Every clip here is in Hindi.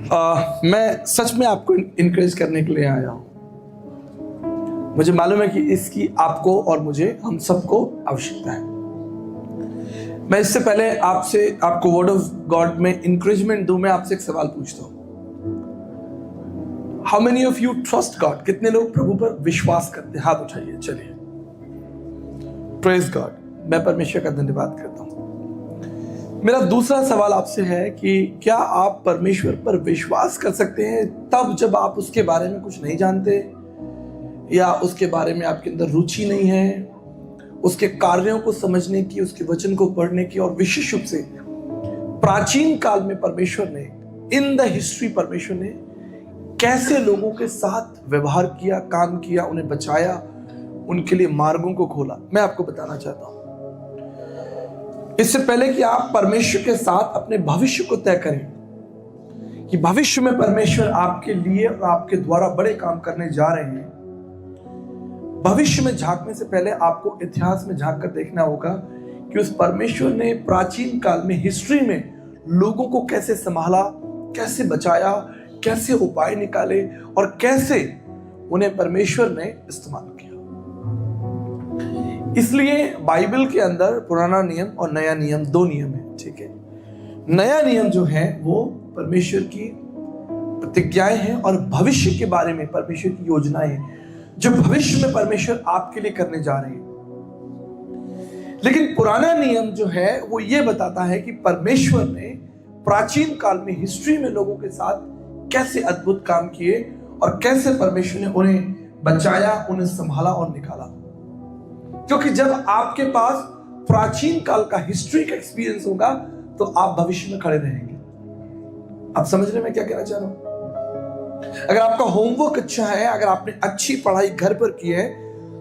मैं सच में आपको इनकरेज करने के लिए आया हूं। मुझे मालूम है कि इसकी आपको और मुझे, हम सबको आवश्यकता है। मैं इससे पहले आपको वर्ड ऑफ गॉड में इंकरेजमेंट दूं, मैं आपसे एक सवाल पूछता हूं। How many of you trust God? कितने लोग प्रभु पर विश्वास करते हैं? हाथ उठाइए। चलिए, प्रेज गॉड। मैं परमेश्वर का धन्यवाद करता हूं। मेरा दूसरा सवाल आपसे है कि क्या आप परमेश्वर पर विश्वास कर सकते हैं तब जब आप उसके बारे में कुछ नहीं जानते, या उसके बारे में आपके अंदर रुचि नहीं है, उसके कार्यों को समझने की, उसके वचन को पढ़ने की, और विशेष रूप से प्राचीन काल में परमेश्वर ने, इन द हिस्ट्री, परमेश्वर ने कैसे लोगों के साथ व्यवहार किया, काम किया, उन्हें बचाया, उनके लिए मार्गों को खोला, मैं आपको बताना चाहता हूं। इससे पहले कि आप परमेश्वर के साथ अपने भविष्य को तय करें कि भविष्य में परमेश्वर आपके लिए और आपके द्वारा बड़े काम करने जा रहे हैं, भविष्य में झांकने से पहले आपको इतिहास में झांक कर देखना होगा कि उस परमेश्वर ने प्राचीन काल में, हिस्ट्री में लोगों को कैसे संभाला, कैसे बचाया, कैसे उपाय निकाले, और कैसे उन्हें परमेश्वर ने इस्तेमाल किया। इसलिए बाइबल के अंदर पुराना नियम और नया नियम, दो नियम है, ठीक है। नया नियम जो है वो परमेश्वर की प्रतिज्ञाएं हैं और भविष्य के बारे में परमेश्वर की योजनाएं हैं, जो भविष्य में परमेश्वर आपके लिए करने जा रहे हैं। लेकिन पुराना नियम जो है वो ये बताता है कि परमेश्वर ने प्राचीन काल में, हिस्ट्री में लोगों के साथ कैसे अद्भुत काम किए और कैसे परमेश्वर ने उन्हें बचाया, उन्हें संभाला और निकाला। क्योंकि जब आपके पास प्राचीन काल का, हिस्ट्री का एक्सपीरियंस होगा तो आप भविष्य में खड़े रहेंगे। आप समझ रहे हैं मैं क्या कहना चाह रहा हूं? अगर आपका होमवर्क अच्छा है, अगर आपने अच्छी पढ़ाई घर पर की है,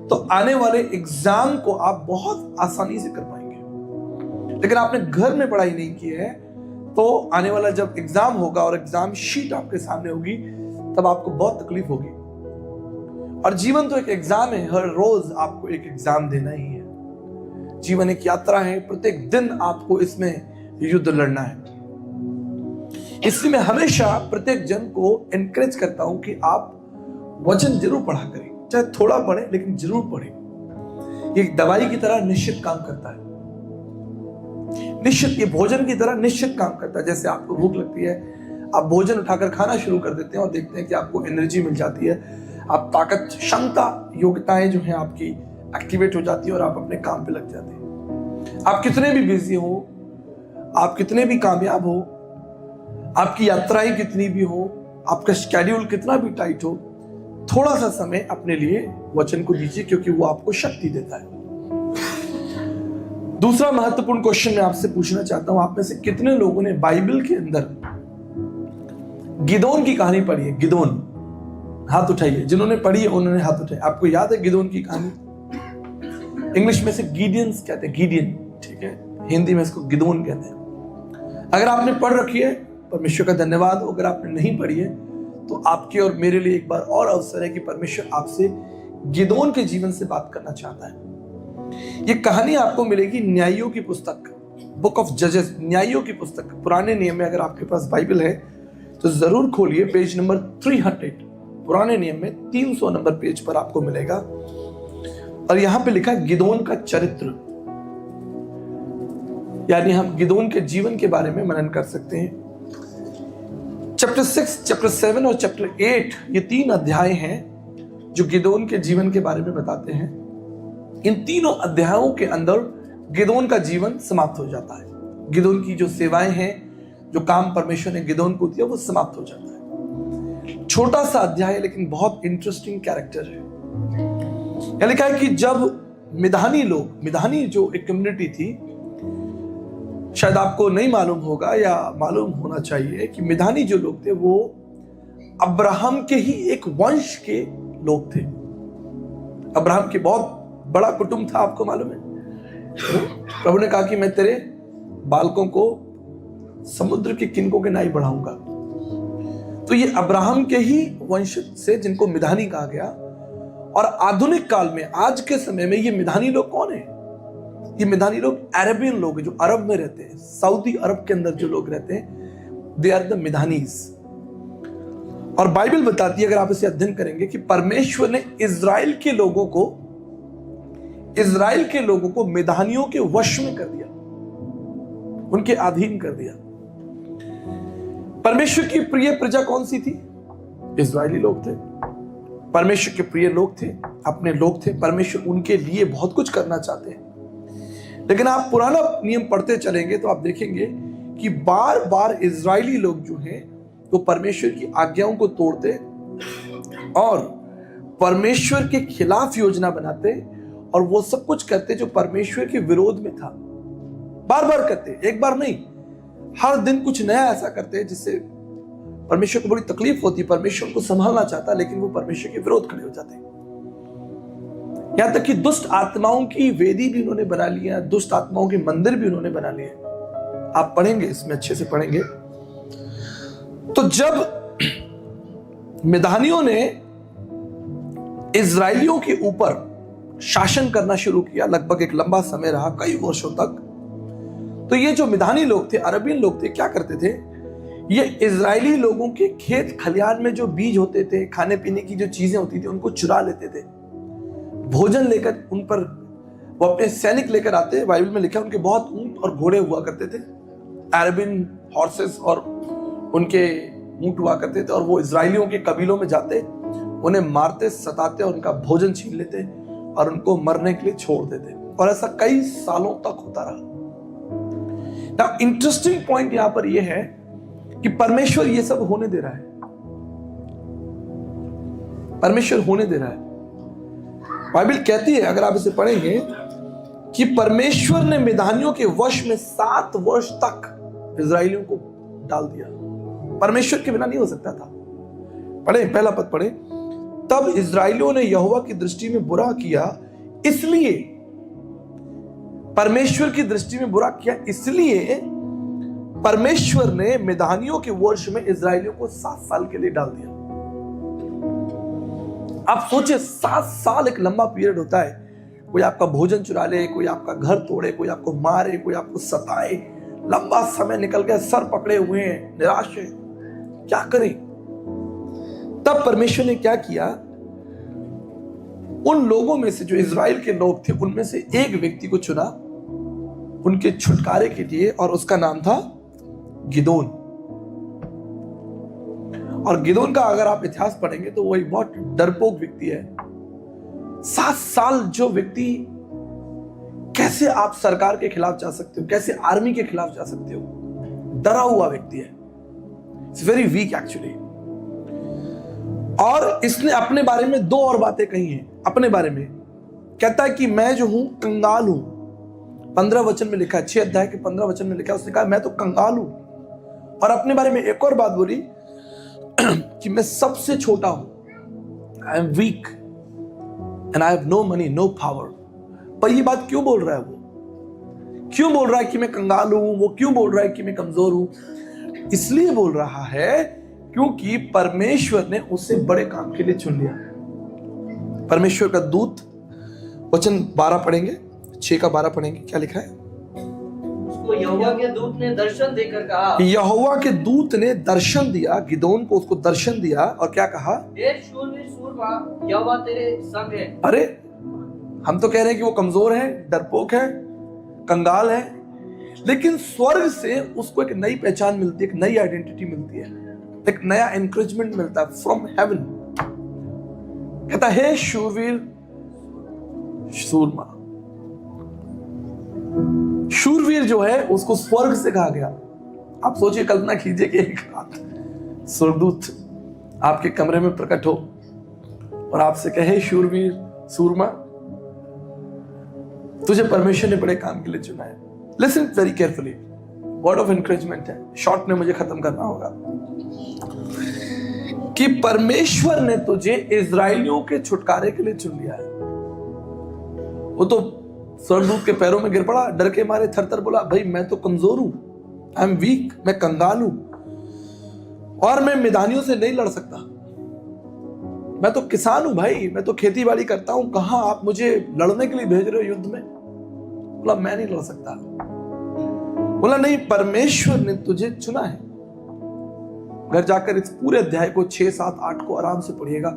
तो आने वाले एग्जाम को आप बहुत आसानी से कर पाएंगे। लेकिन आपने घर में पढ़ाई नहीं की है, तो आने वाला जब एग्जाम होगा और एग्जाम शीट आपके सामने होगी, तब आपको बहुत तकलीफ होगी। और जीवन तो एक एग्जाम है, हर रोज आपको एक एग्जाम देना ही है। जीवन एक यात्रा है, प्रत्येक दिन आपको इसमें युद्ध लड़ना है। इसलिए मैं हमेशा प्रत्येक जन को एनकरेज करता हूं कि आप वचन जरूर पढ़ा करें, चाहे थोड़ा पढ़े, लेकिन जरूर पढ़ें। ये दवाई की तरह निश्चित काम करता है, निश्चित, ये भोजन की तरह निश्चित काम करता है। जैसे आपको भूख लगती है, आप भोजन उठाकर खाना शुरू कर देते हैं और देखते हैं कि आपको एनर्जी मिल जाती है, आप ताकत, क्षमता, योग्यताएं जो हैं आपकी एक्टिवेट हो जाती है और आप अपने काम पे लग जाते हैं। आप कितने भी बिजी हो, आप कितने भी कामयाब हो, आपकी यात्राएं कितनी भी हो, आपका शेड्यूल कितना भी टाइट हो, थोड़ा सा समय अपने लिए वचन को दीजिए, क्योंकि वो आपको शक्ति देता है। दूसरा महत्वपूर्ण क्वेश्चन मैं आपसे पूछना चाहता हूं, आप में से कितने लोगों ने बाइबल के अंदर गिदोन की कहानी पढ़ी है? गिदोन, हाथ उठाइए। जिन्होंने पढ़ी है उन्होंने हाथ उठाए। आपको याद है गिदोन की कहानी? इंग्लिश में से गिडियंस कहते हैं, गिडियन, ठीक है। हिंदी में इसको गिदोन कहते हैं। अगर आपने पढ़ रखी है, परमेश्वर का धन्यवाद हो। अगर आपने नहीं पढ़ी है, तो आपके और मेरे लिए एक बार और अवसर है कि परमेश्वर आपसे गिदोन के जीवन से बात करना चाहता है। ये कहानी आपको मिलेगी न्यायियों की पुस्तक, बुक ऑफ जजेस, न्यायियों की पुस्तक, पुराने नियम में। अगर आपके पास बाइबल है तो जरूर खोलिए, पेज नंबर 300, पुराने नियम में 300 नंबर पेज पर आपको मिलेगा। और यहां पे लिखा गिदोन का चरित्र, यानी हम गिदोन के जीवन के बारे में मनन कर सकते हैं। चैप्टर 6, चैप्टर 7 और चैप्टर 8, ये 3 अध्याय हैं जो गिदोन के जीवन के बारे में बताते हैं। इन तीनों अध्यायों के अंदर गिदोन का जीवन समाप्त हो जाता है। गिदोन की जो सेवाएं हैं, जो काम परमेश्वर ने गिदोन को दिया, वो समाप्त हो जाता है। छोटा सा अध्याय है, लेकिन बहुत इंटरेस्टिंग कैरेक्टर है। यह लिखा है कि जब मिधानी लोग, मिधानी जो एक कम्युनिटी थी, शायद आपको नहीं मालूम होगा या मालूम होना चाहिए कि मिधानी जो लोग थे वो अब्राहम के ही एक वंश के लोग थे। अब्राहम के बहुत बड़ा कुटुंब था, आपको मालूम है। प्रभु ने कहा कि मैं तेरे बालकों को समुद्र के किनकों के नाई बढ़ाऊंगा। तो ये अब्राहम के ही वंश से, जिनको मिधानी कहा गया। और आधुनिक काल में, आज के समय में, ये मिधानी लोग कौन है? ये मिधानी लोग अरबियन लोग हैं, जो अरब में रहते हैं। सऊदी अरब के अंदर जो लोग रहते हैं, दे आर द मिधानीज। और बाइबल बताती है, अगर आप इसे अध्ययन करेंगे, कि परमेश्वर ने इजराइल के लोगों को मिधानियों के वश में कर दिया, उनके अधीन कर दिया। परमेश्वर की प्रिय प्रजा कौन सी थी? इजरायली लोग थे। परमेश्वर के प्रिय लोग थे, अपने लोग थे। परमेश्वर उनके लिए बहुत कुछ करना चाहते हैं। लेकिन आप पुराना नियम पढ़ते चलेंगे तो आप देखेंगे कि बार बार इजरायली लोग जो हैं वो परमेश्वर की आज्ञाओं को तोड़ते और परमेश्वर के खिलाफ योजना बनाते और वो सब कुछ करते जो परमेश्वर के विरोध में था। बार बार करते, एक बार नहीं, हर दिन कुछ नया ऐसा करते जिससे परमेश्वर को बड़ी तकलीफ होती। परमेश्वर को संभालना चाहता, लेकिन वो परमेश्वर के विरोध खड़े हो जाते। यहां तक कि दुष्ट आत्माओं की वेदी भी उन्होंने बना लिया, दुष्ट आत्माओं के मंदिर भी उन्होंने बना लिए। आप पढ़ेंगे, इसमें अच्छे से पढ़ेंगे। तो जब मिधानियों ने इजरायलियों के ऊपर शासन करना शुरू किया, लगभग एक लंबा समय रहा, कई वर्षों तक, तो ये जो मिधानी लोग थे, अरबियन लोग थे, क्या करते थे? ये इजरायली लोगों के खेत खलिहान में जो बीज होते थे, खाने पीने की जो चीजें होती थी, उनको चुरा लेते थे। भोजन लेकर उन पर वो अपने सैनिक लेकर आते। बाइबल में लिखा उनके बहुत ऊंट और घोड़े हुआ करते थे, अरबियन हॉर्सेस और उनके ऊंट हुआ करते थे, और वो इजरायलियों के कबीलों में जाते, उन्हें मारते, सताते और उनका भोजन छीन लेते और उनको मरने के लिए छोड़ देते। और ऐसा कई सालों तक होता रहा। नाउ इंटरेस्टिंग पॉइंट यहां पर यह है कि परमेश्वर ये सब होने दे रहा है। परमेश्वर होने दे रहा है। बाइबल कहती है, अगर आप इसे पढ़ेंगे, कि परमेश्वर ने मिधानियों के वश में 7 वर्ष तक इजरायलियों को डाल दिया। परमेश्वर के बिना नहीं हो सकता था। पढ़े, पहला पद पढ़े। तब इजरायलियों ने यहोवा की दृष्टि में बुरा किया, इसलिए परमेश्वर की दृष्टि में बुरा किया, इसलिए परमेश्वर ने मिधानियों के वर्ष में इजरायलियों को 7 साल के लिए डाल दिया। आप सोचिए, 7 साल एक लंबा पीरियड होता है। कोई आपका भोजन चुरा ले, कोई आपका घर तोड़े, कोई आपको मारे, कोई आपको सताए। लंबा समय निकल गया, सर पकड़े हुए हैं, निराश है, क्या करें? तब परमेश्वर ने क्या किया? उन लोगों में से जो इजराइल के लोग थे, उनमें से एक व्यक्ति को चुना उनके छुटकारे के लिए, और उसका नाम था गिदोन। और गिदोन का अगर आप इतिहास पढ़ेंगे तो वही बहुत डरपोक व्यक्ति है। 7 साल जो व्यक्ति, कैसे आप सरकार के खिलाफ जा सकते हो, कैसे आर्मी के खिलाफ जा सकते हो? डरा हुआ व्यक्ति है। It's very weak actually. और इसने अपने बारे में 2 और बातें कही हैं। अपने बारे में कहता है कि मैं जो हूं कंगाल हूं। 15 वचन में लिखा है, 6 अध्याय के 15 वचन में लिखा है, उसने कहा मैं तो कंगाल हूं। और अपने बारे में एक और बात बोली कि मैं सबसे छोटा हूं। I am weak and I have no money, no power. पर ये बात क्यों बोल रहा है? वो क्यों बोल रहा है कि मैं कंगाल हूं? वो क्यों बोल रहा है कि मैं कमजोर हूं? इसलिए बोल रहा है क्योंकि परमेश्वर ने उसे बड़े काम के लिए चुन लिया। परमेश्वर का दूत, वचन 12 पढ़ेंगे, 6 का 12 पढ़ेंगे, क्या लिखा है? उसको यहोवा के दूत ने दर्शन देकर कहा, यहोवा के दूत ने दर्शन दिया, गिदोन को उसको दर्शन दिया, और क्या कहा? हे शूरवीर सूरमा, यहोवा तेरे संग है। अरे हम तो कह रहे हैं कि वो कमजोर है, डरपोक है, कंगाल है, लेकिन स्वर्ग से उसको एक नई पहचान मिलती है, एक नई आइडेंटिटी मिलती है, एक नया एनकरेजमेंट मिलता है फ्रॉम हेवन। कहता है शूरवीर सूरमा। शूरवीर जो है उसको स्वर्ग से कहा गया। आप सोचिए, कल्पना कीजिए कि एक स्वर्गदूत आपके कमरे में प्रकट हो और आपसे कहे शूरवीर सूरमा, तुझे परमेश्वर ने बड़े काम के लिए चुना है। Listen very carefully, word of encouragement है, शॉर्ट में मुझे खत्म करना होगा। कि परमेश्वर ने तुझे इजरायलियों के छुटकारे के लिए चुन लिया है। वो तो स्वर्गदूत के पैरों में गिर पड़ा, डर के मारे थर-थर बोला, भाई मैं तो कमजोर हूं, आई एम वीक, मैं कंगाल हूं, और मैं मिधानियों से नहीं लड़ सकता। मैं तो किसान हूं भाई, मैं तो खेती बाड़ी करता हूं, कहां आप मुझे लड़ने के लिए भेज रहे हो युद्ध में? बोला मैं नहीं लड़ सकता। बोला नहीं, परमेश्वर ने तुझे चुना है। घर जाकर इस पूरे अध्याय को 6, 7, 8 को आराम से पढ़िएगा।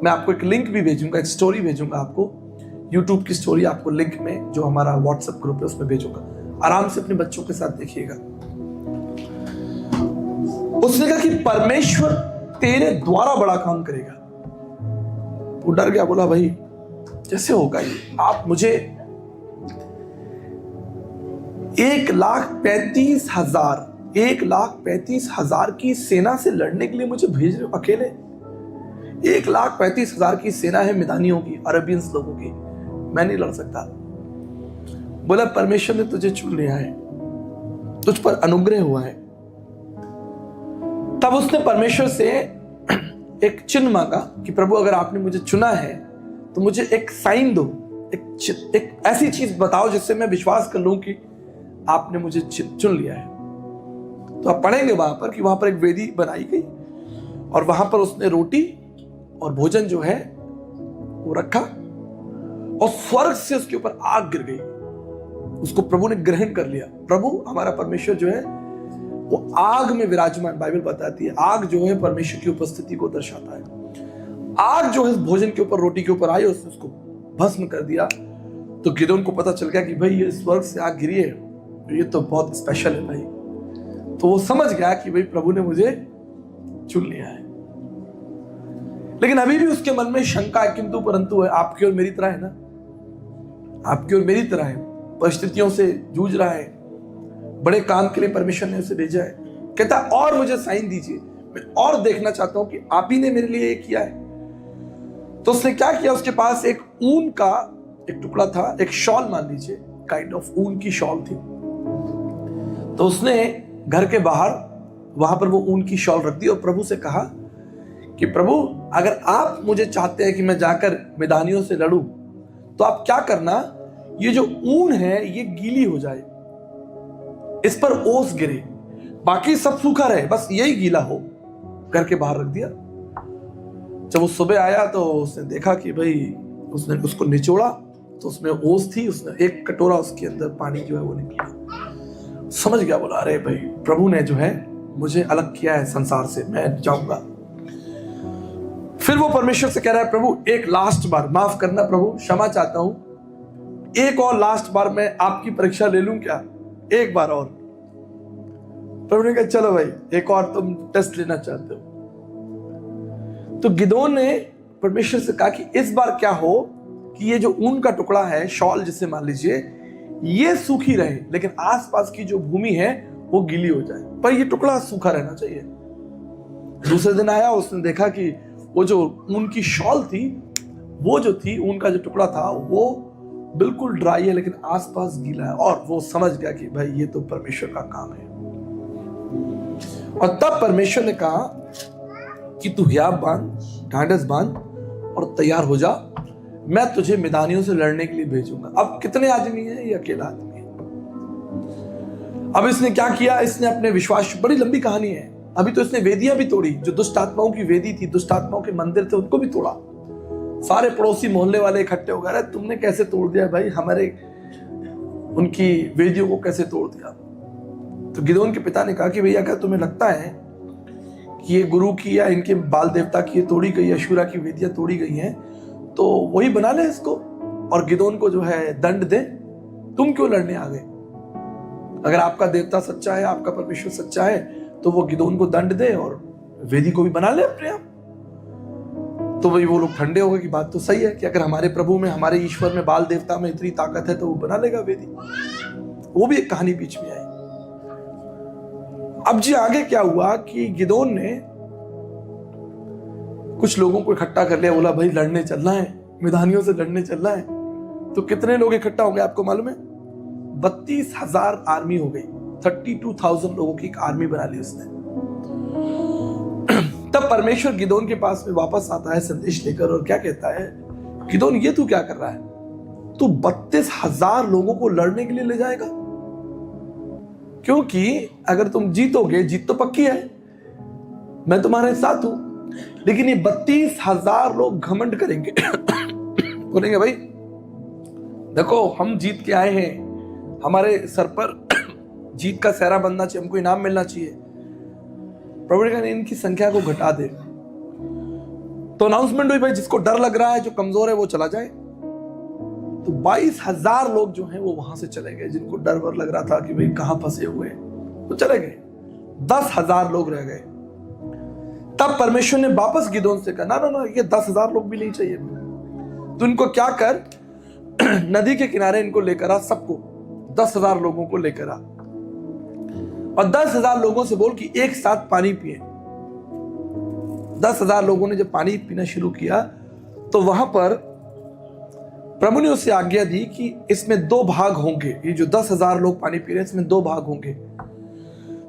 मैं आपको एक लिंक भी भेजूंगा, एक स्टोरी भेजूंगा आपको, यूट्यूब की स्टोरी आपको लिंक में, जो हमारा व्हाट्सएप ग्रुप है उसमें भेजूंगा। आराम से अपने बच्चों के साथ देखिएगा। उसने कहा कि परमेश्वर तेरे द्वारा बड़ा काम करेगा। वो डर गया, बोला भाई कैसे होगा ये? आप मुझे 1,35,000 की सेना से लड़ने के लिए मुझे भेज रहे हो अकेले? 1,35,000 की सेना है मिदानियों की, अरबियंस लोगों की, मैं नहीं लड़ सकता। बोला परमेश्वर ने तुझे चुन लिया है, तुझ पर अनुग्रह हुआ है। तब उसने परमेश्वर से एक चिन्ह मांगा कि प्रभु अगर आपने मुझे चुना है तो मुझे एक साइन दो, एक ऐसी चीज बताओ जिससे मैं विश्वास कर लूं कि आपने मुझे चुन लिया है। तो आप पढ़ेंगे वहां पर कि वहां पर एक वेदी बनाई गई और वहां पर उसने रोटी और भोजन जो है वो रखा और स्वर्ग से उसके ऊपर आग गिर गई। उसको प्रभु ने ग्रहण कर लिया। प्रभु हमारा परमेश्वर जो है वो आग में विराजमान, बाइबल बताती है आग जो है परमेश्वर की उपस्थिति को दर्शाता है। आग जो है भोजन के ऊपर, रोटी के ऊपर आई, उसने उसको भस्म कर दिया। तो गिदोन को पता चल गया कि भाई ये स्वर्ग से आग गिरी है, ये तो बहुत स्पेशल है भाई। तो वो समझ गया कि भाई प्रभु ने मुझे चुन लिया है। लेकिन अभी भी उसके मन में शंका है, किंतु परंतु है, आपकी और मेरी तरह है ना, आपकी और मेरी तरह है, परिस्थितियों से जूझ रहा है, बड़े काम के लिए परमेश्वर ने उसे भेजा है। कहता और मुझे साइन दीजिए, मैं और देखना चाहता हूं कि आप ही ने मेरे लिए ये किया है। तो उसने क्या किया, उसके पास एक ऊन का एक टुकड़ा था, एक शॉल मान लीजिए, काइंड ऑफ ऊन की शॉल थी। तो उसने घर के बाहर वहां पर वो ऊन की शॉल रख दी और प्रभु से कहा कि प्रभु अगर आप मुझे चाहते हैं कि मैं जाकर मैदानियों से लड़ूं तो आप क्या करना, ये जो ऊन है ये गीली हो जाए, इस पर ओस गिरे, बाकी सब सूखा रहे, बस यही गीला हो। घर के बाहर रख दिया। जब वो सुबह आया तो उसने देखा कि भाई, उसने उसको निचोड़ा तो उसमें ओस थी, उसने एक कटोरा उसके अंदर पानी जो है वो निकला। समझ गया, बोला अरे भाई प्रभु ने जो है मुझे अलग किया है संसार से, मैं जाऊंगा। फिर वो परमेश्वर से कह रहा है प्रभु एक लास्ट बार माफ करना, प्रभु क्षमा चाहता हूं, एक और लास्ट बार मैं आपकी परीक्षा ले लूं क्या, एक बार और। प्रभु ने कहा चलो भाई एक और तुम टेस्ट लेना चाहते हो। तो गिदोन ने परमेश्वर से कहा कि इस बार क्या हो कि ये जो ऊन का टुकड़ा है, शॉल जिसे मान लीजिए, ये सूखी रहे लेकिन आसपास की जो भूमि है वो गीली हो जाए, पर ये टुकड़ा सूखा रहना चाहिए। दूसरे दिन आया, उसने देखा कि वो जो ऊन की शॉल थी, वो जो थी ऊन का जो टुकड़ा था वो बिल्कुल ड्राई है लेकिन आसपास गीला है। और वो समझ गया कि भाई ये तो परमेश्वर का काम है। और तब परमेश्वर ने कहा कि तू हियाव बांध, ढांढस बांध और तैयार हो जा, मैं तुझे मैदानियों से लड़ने के लिए भेजूंगा। अब कितने आदमी हैं? ये अकेला आदमी है। अब इसने क्या किया, इसने अपने विश्वास, बड़ी लंबी कहानी है। अभी तो इसने वेदियां भी तोड़ी, जो दुष्ट आत्माओं की वेदी थी, दुष्ट आत्माओं के मंदिर थे, उनको भी तोड़ा। सारे पड़ोसी मोहल्ले वाले इकट्ठे हो गए, तुमने कैसे तोड़ दिया भाई, हमारे उनकी वेदियों को कैसे तोड़ दिया। तो गिदोन के पिता ने कहा कि भैया क्या तुम्हें लगता है कि ये गुरु की या इनके बाल देवता की तोड़ी गई, अशूरा की वेदियां तोड़ी गई हैं, तो वही बना ले इसको और गिदोन को जो है दंड दे, तुम क्यों लड़ने आ गए? अगर आपका देवता सच्चा है, आपका परमेश्वर सच्चा है, तो वो गिदोन को दंड दे और वेदी को भी बना ले अपने आप। तो वही वो लोग ठंडे हो गए कि बात तो सही है कि अगर हमारे प्रभु में, हमारे ईश्वर में, बाल देवता में इतनी ताकत है तो वो बना लेगा वेदी। वो भी एक कहानी बीच में आई। अब जी आगे क्या हुआ कि गिदोन ने कुछ लोगों को इकट्ठा कर लिया, बोला भाई लड़ने चलना है, मैदानियों से लड़ने चलना है। तो कितने लोग इकट्ठा हो गए आपको मालूम है? 32,000 आर्मी हो गई। 32,000 लोगों की एक आर्मी बना ली उसने। तब परमेश्वर गिदोन के पास में वापस आता है संदेश लेकर और क्या कहता है, गिदोन ये तू क्या कर रहा है? तू 32,000 लोगों को लड़ने के लिए ले जाएगा? क्योंकि अगर तुम जीतोगे, जीत तो पक्की है, मैं तुम्हारे साथ हूं, लेकिन ये 32,000 लोग घमंड करेंगे बोलेंगे भाई देखो हम जीत के आए हैं, हमारे सर पर जीत का सेहरा बनना चाहिए, हमको इनाम मिलना चाहिए। प्रभु ने कहा इनकी संख्या को घटा दे। तो अनाउंसमेंट हुई भाई जिसको डर लग रहा है, जो कमजोर है वो चला जाए। तो 22,000 लोग जो हैं वो वहां से चले गए, जिनको डर वर लग रहा था कि भाई कहां फंसे हुए हैं, तो चले गए। 10,000 लोग रह गए। तब परमेश्वर ने वापस गिदोन से कहा ना, ये 10,000 लोग भी नहीं चाहिए, तो इनको क्या कर, नदी के किनारे इनको लेकर आ, सबको 10,000 लोगों को लेकर आ, और 10,000 लोगों से बोल कि एक साथ पानी पिए। 10,000 लोगों ने जब पानी पीना शुरू किया तो वहां पर प्रभु ने उसे आज्ञा दी कि इसमें 2 भाग होंगे। ये जो 10,000 लोग पानी पी रहे हैं, इसमें 2 भाग होंगे।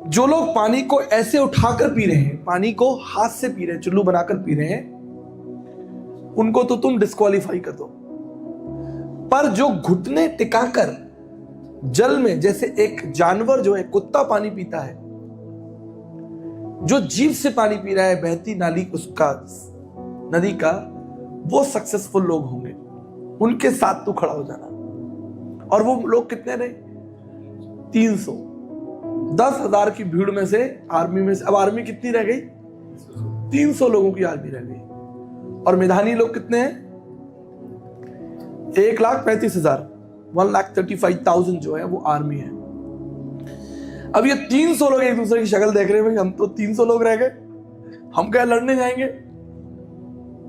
जो लोग पानी को ऐसे उठाकर पी रहे हैं, पानी को हाथ से पी रहे हैं, चुल्लू बनाकर पी रहे हैं, उनको तो तुम डिस्क्वालीफाई कर दो। पर जो घुटने टिकाकर जल में, जैसे एक जानवर जो है कुत्ता पानी पीता है, जो जीभ से पानी पी रहा है बहती नाली उसका, नदी का, वो सक्सेसफुल लोग होंगे। उनके साथ तू खड़ा हो जाना। और वो लोग कितने रहे? 300। 10,000 की भीड़ में से, आर्मी में से, अब आर्मी कितनी रह गई? 300 लोगों की आर्मी रह गई। और मैदानी लोग कितने हैं? 1,35,000, 1,35,000 जो है वो आर्मी है। अब ये 300 लोग एक दूसरे की शक्ल देख रहे हैं, भाई हम तो 300 लोग रह गए, हम क्या लड़ने जाएंगे?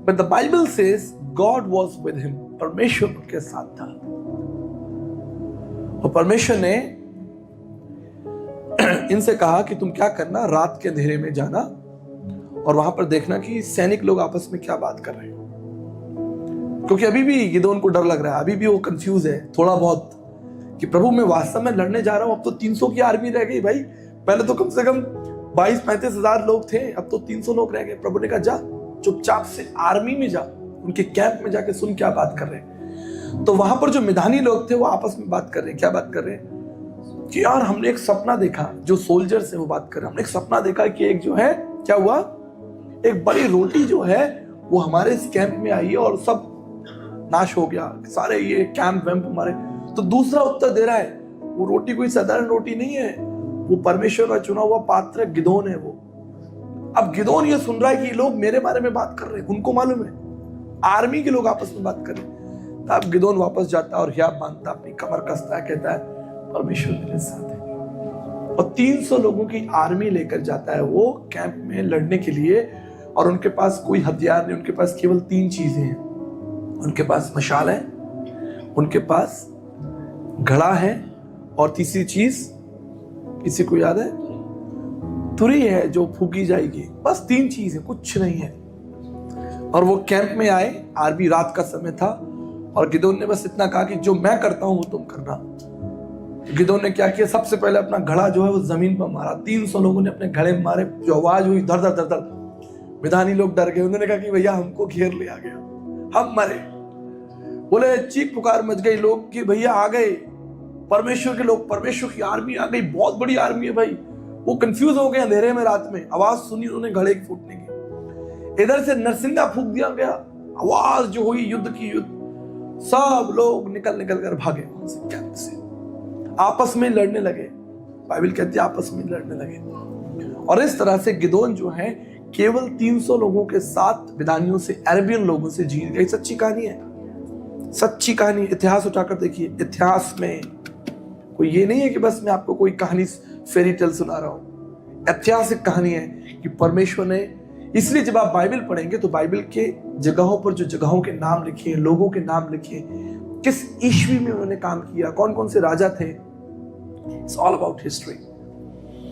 But the Bible says God was with him, परमेश्वर उनके साथ था। और परमेश्वर ने इनसे कहा कि तुम क्या करना, रात के अंधेरे में जाना और वहां पर देखना कि सैनिक लोग आपस में क्या बात कर रहे हैं। क्योंकि अभी भी गिदोन को डर लग रहा है, अभी भी वो कंफ्यूज है थोड़ा बहुत कि प्रभु मैं वास्तव में लड़ने जा रहा हूं। अब तो 300 की आर्मी रह गई भाई, पहले तो कम से कम 22-35,000 लोग थे, अब तो 300 लोग रह गए। प्रभु ने कहा जा चुपचाप से आर्मी में जा, उनके कैंप में जाके सुन क्या बात कर रहे हैं। तो वहां पर जो मैदानी लोग थे वो आपस में बात कर रहे हैं। क्या बात कर रहे हैं? कि यार हमने एक सपना देखा, जो सोल्जर्स है वो बात कर रहे हैं, हमने एक सपना देखा कि एक जो है, क्या हुआ, एक बड़ी रोटी जो है वो हमारे इस कैंप में आई है और सब नाश हो गया, सारे ये कैंप वैम्प हमारे। तो दूसरा उत्तर दे रहा है, वो रोटी कोई साधारण रोटी नहीं है, वो परमेश्वर का चुना हुआ पात्र गिदोन है वो। अब गिदोन ये सुन रहा है कि लोग मेरे बारे में बात कर रहे हैं, उनको मालूम है, आर्मी के लोग आपस में बात कर रहे हैं। तब गिदोन वापस जाता है और हियाब बांधता, अपनी कमर कसता है, कहता है परमेश्वर मेरे साथ है। और 300 लोगों की आर्मी लेकर जाता है वो कैंप में लड़ने के लिए। और उनके पास कोई हथियार नहीं, उनके पास केवल 3 चीजें हैं। उनके पास मशाल है, उनके पास घड़ा है, और तीसरी चीज किसी को याद है? तुरी है जो फूकी जाएगी। बस 3 चीज है, कुछ नहीं है। और वो कैंप में आए, आर्मी, रात का समय था, और गिदोन ने बस इतना कहा कि जो मैं करता हूं वो तुम करना। गिदोन ने क्या किया, सबसे पहले अपना घड़ा जो है वो जमीन पर मारा। 300 लोगों ने अपने घड़े मारे, जो आवाज हुई धर धर धर धर, मैदानी लोग डर गए। उन्होंने कहा कि भैया हमको घेर लिया गया, हम मरे। बोले चीख पुकार मच गई लोग कि भैया आ गए परमेश्वर के लोग, परमेश्वर की आर्मी आ गई, बहुत बड़ी आर्मी है भाई। वो कंफ्यूज हो गए अंधेरे में, रात में आवाज सुनी उन्होंने घड़े की फूटने की। इधर से नरसिंगा फूंक दिया गया, आवाज जो हुई युद्ध की, युद्ध। सब लोग निकल कर भागे वहां से, कैंप से, आपस में लड़ने लगे। बाइबल कहती है आपस में लड़ने लगे। और इस तरह से गिदोन जो है केवल 300 लोगों के साथ विदानियों से, अरेबियन लोगों से जीत गई। सच्ची कहानी है, सच्ची कहानी। इतिहास उठाकर देखिए, इतिहास में कोई ये नहीं है कि बस मैं आपको कोई कहानी फेरी टेल सुना रहा हूं। ऐतिहासिक कहानी है कि परमेश्वर ने, इसलिए जब आप बाइबल पढ़ेंगे तो बाइबल के जगहों पर जो जगहों के नाम लिखे हैं, लोगों के नाम लिखे हैं, किस ईस्वी में उन्होंने काम किया, कौन कौन से राजा थे, इट्स ऑल अबाउट हिस्ट्री।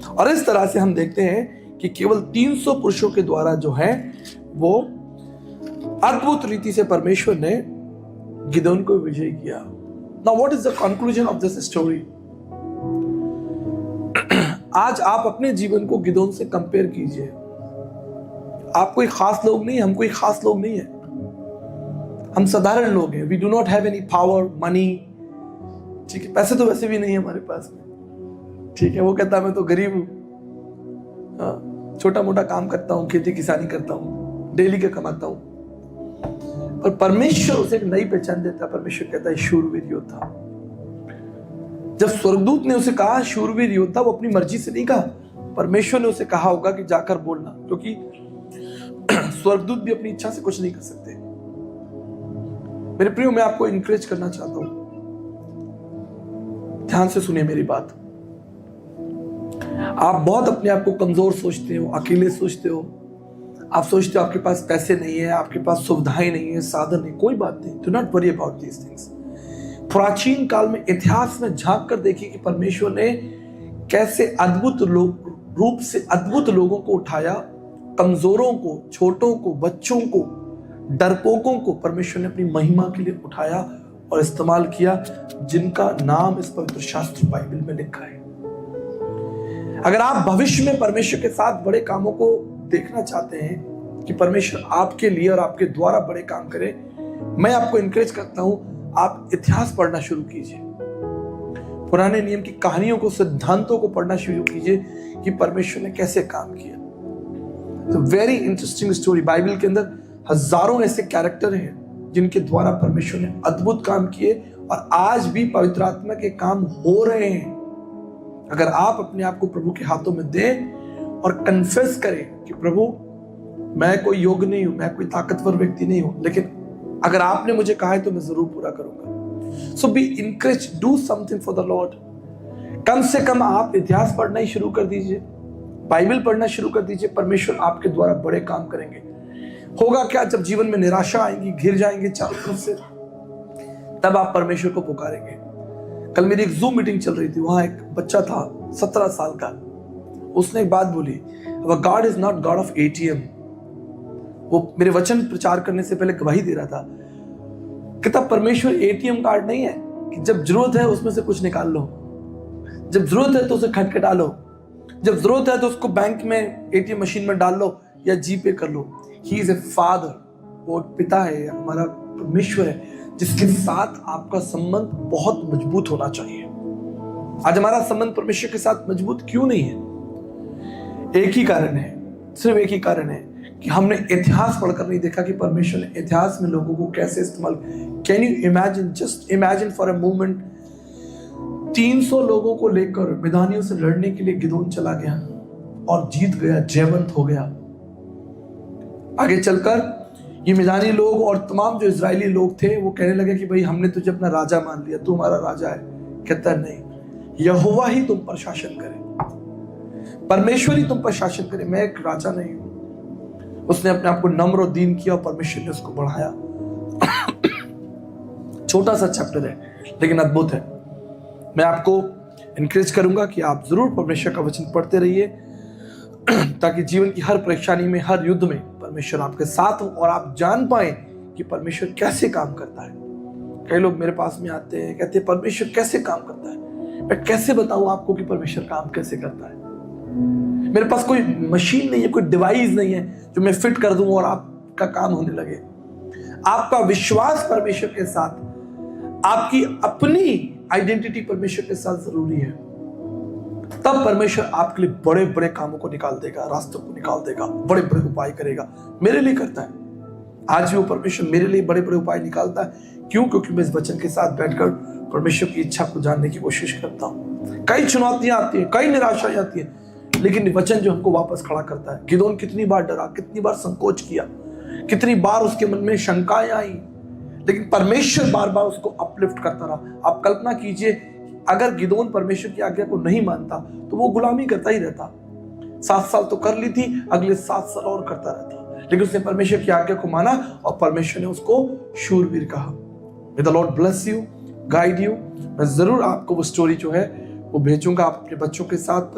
और इस तरह से हम देखते हैं कि केवल 300 पुरुषों के द्वारा जो है वो अद्भुत रीति से परमेश्वर ने गिदोन को विजय किया। Now what is the conclusion of this story? आज आप अपने जीवन को गिदोन से कंपेयर कीजिए। आप कोई खास लोग नहीं, हम कोई खास लोग नहीं है, हम साधारण लोग हैं। We do not have any power, money, ठीक है, पैसे तो वैसे भी नहीं है हमारे पास में, ठीक है। वो कहता है मैं तो गरीब हूं, छोटा मोटा काम करता हूं, खेती किसानी करता हूं, डेली का कमाता हूं। पर परमेश्वर उसे एक नई पहचान देता है। परमेश्वर कहता है शूरवीर योद्धा। जब स्वर्गदूत ने उसे कहा शूरवीर योद्धा, वो अपनी मर्जी से नहीं कहा, परमेश्वर ने उसे कहा होगा कि जाकर बोलना, क्योंकि स्वर्गदूत भी अपनी इच्छा से कुछ नहीं कर सकते। मेरे प्रियो, मैं आपको इंकरेज करना चाहता हूं, ध्यान से सुनिए मेरी बात। आप बहुत अपने आप को कमजोर सोचते हो, अकेले सोचते हो, आप सोचते हो आपके पास पैसे नहीं है, आपके पास सुविधाएं नहीं है, साधन नहीं। कोई बात नहीं, do not worry about these things. प्राचीन काल में इतिहास में झांक कर देखिए कि परमेश्वर ने कैसे अद्भुत रूप से अद्भुत लोगों को उठाया, कमजोरों को, छोटों को, बच्चों को, डरपोकों को परमेश्वर ने अपनी महिमा के लिए उठाया और इस्तेमाल किया, जिनका नाम इस पवित्र शास्त्र बाइबल में लिखा है। अगर आप भविष्य में परमेश्वर के साथ बड़े कामों को देखना चाहते हैं कि परमेश्वर आपके लिए और आपके द्वारा बड़े काम करे, मैं आपको इंकरेज करता हूं, आप इतिहास पढ़ना शुरू कीजिए, पुराने नियम की कहानियों को, सिद्धांतों को पढ़ना शुरू कीजिए कि परमेश्वर ने कैसे काम किया। तो वेरी इंटरेस्टिंग स्टोरी, बाइबल के अंदर हजारों ऐसे कैरेक्टर हैं जिनके द्वारा परमेश्वर ने अद्भुत काम किए और आज भी पवित्र आत्मा के काम हो रहे हैं। अगर आप अपने आप को प्रभु के हाथों में दें और कन्फेस करें कि प्रभु, मैं कोई योग्य नहीं हूं, मैं कोई ताकतवर व्यक्ति नहीं हूं, लेकिन अगर आपने मुझे कहा है तो मैं जरूर पूरा करूंगा। So be encourage, do something for the lord. कम से कम आप इतिहास पढ़ना ही शुरू कर दीजिए, बाइबल पढ़ना शुरू कर दीजिए। परमेश्वर आपके द्वारा बड़े काम करेंगे। होगा क्या, जब जीवन में निराशा आएगी, घिर जाएंगे चारों तरफ से, तब आप परमेश्वर को पुकारेंगे। कल मेरी एक जूम मीटिंग चल रही थी, वहां एक बच्चा था 17 साल का, उसने एक बात बोली, God is not God of ATM। वो मेरे वचन प्रचार करने से पहले गवाही दे रहा था, कहता परमेश्वर ATM कार्ड नहीं है कि जब जरूरत है उसमें से कुछ निकाल लो, जब जरूरत है तो उसे खटखटा लो, जब जरूरत है तो उसको बैंक में ATM मशीन में डाल लो या जीपे कर लो। ही इज ए फादर, वो पिता है, हमारा परमेश्वर है, जिसके साथ आपका संबंध बहुत मजबूत होना चाहिए। आज हमारा संबंध परमेश्वर के साथ मजबूत क्यों नहीं है? एक ही कारण है, सिर्फ एक ही कारण है कि हमने इतिहास पढ़कर नहीं देखा कि परमेश्वर ने इतिहास में लोगों को कैसे इस्तेमाल। Can you imagine, just imagine for a moment, 300 लोगों को लेकर मिदानियों से लड़ने के लिए गिदोन चला गया और जीत गया, जयवंत हो गया। आगे चलकर ये मिदानी लोग और तमाम जो इजरायली लोग थे वो कहने लगे कि भाई हमने तुझे अपना राजा मान लिया, तू हमारा राजा है। कहता नहीं, यहोवा ही तुम पर शासन करे, परमेश्वर ही तुम पर शासन करे, मैं एक राजा नहीं हूं। उसने अपने आप को नम्र और दीन किया और परमेश्वर ने उसको बढ़ाया। छोटा सा चैप्टर है लेकिन अद्भुत है। मैं आपको इनकरेज करूंगा कि आप जरूर परमेश्वर का वचन पढ़ते रहिए ताकि जीवन की हर परेशानी में, हर युद्ध में परमेश्वर आपके साथ हो और आप जान पाए कि परमेश्वर कैसे काम करता है। कई लोग मेरे पास में आते हैं, कहते हैं परमेश्वर कैसे काम करता है। मैं कैसे बताऊं आपको कि परमेश्वर काम कैसे करता है? मेरे पास कोई मशीन नहीं है, कोई डिवाइस नहीं है जो मैं फिट कर दूं और आपका काम होने लगे। आपका विश्वास परमेश्वर के साथ, आपकी अपनी आइडेंटिटी परमेश्वर के साथ जरूरी है। तब परमेश्वर आपके लिए बड़े बड़े कामों को निकाल देगा, रास्तों को निकाल देगा, बड़े बड़े उपाय करेगा। मेरे लिए करता है, आज भी वो परमेश्वर मेरे लिए बड़े बड़े उपाय निकालता है। क्यों? क्योंकि मैं इस वचन के साथ बैठकर परमेश्वर की इच्छा को जानने की कोशिश करता हूँ। कई चुनौतियां आती हैं, कई निराशाएं आती हैं, लेकिन वचन जो हमको वापस खड़ा करता है। गिदोन कितनी बार डरा, कितनी बार संकोच किया, कितनी बार उसके मन में शंकाएं आई, लेकिन परमेश्वर बार बार उसको अपलिफ्ट करता रहा। आप कल्पना कीजिए, अगर गिदोन परमेश्वर की आज्ञा को नहीं मानता तो वो गुलामी करता ही रहता। 7 साल तो कर ली थी, अगले 7 साल और करता रहता, लेकिन उसने परमेश्वर की आज्ञा को माना और परमेश्वर ने उसको शूरवीर कहा। May the Lord bless you, guide you। मैं जरूर आपको वो स्टोरी जो है वो भेजूंगा आप अपने बच्चों के साथ।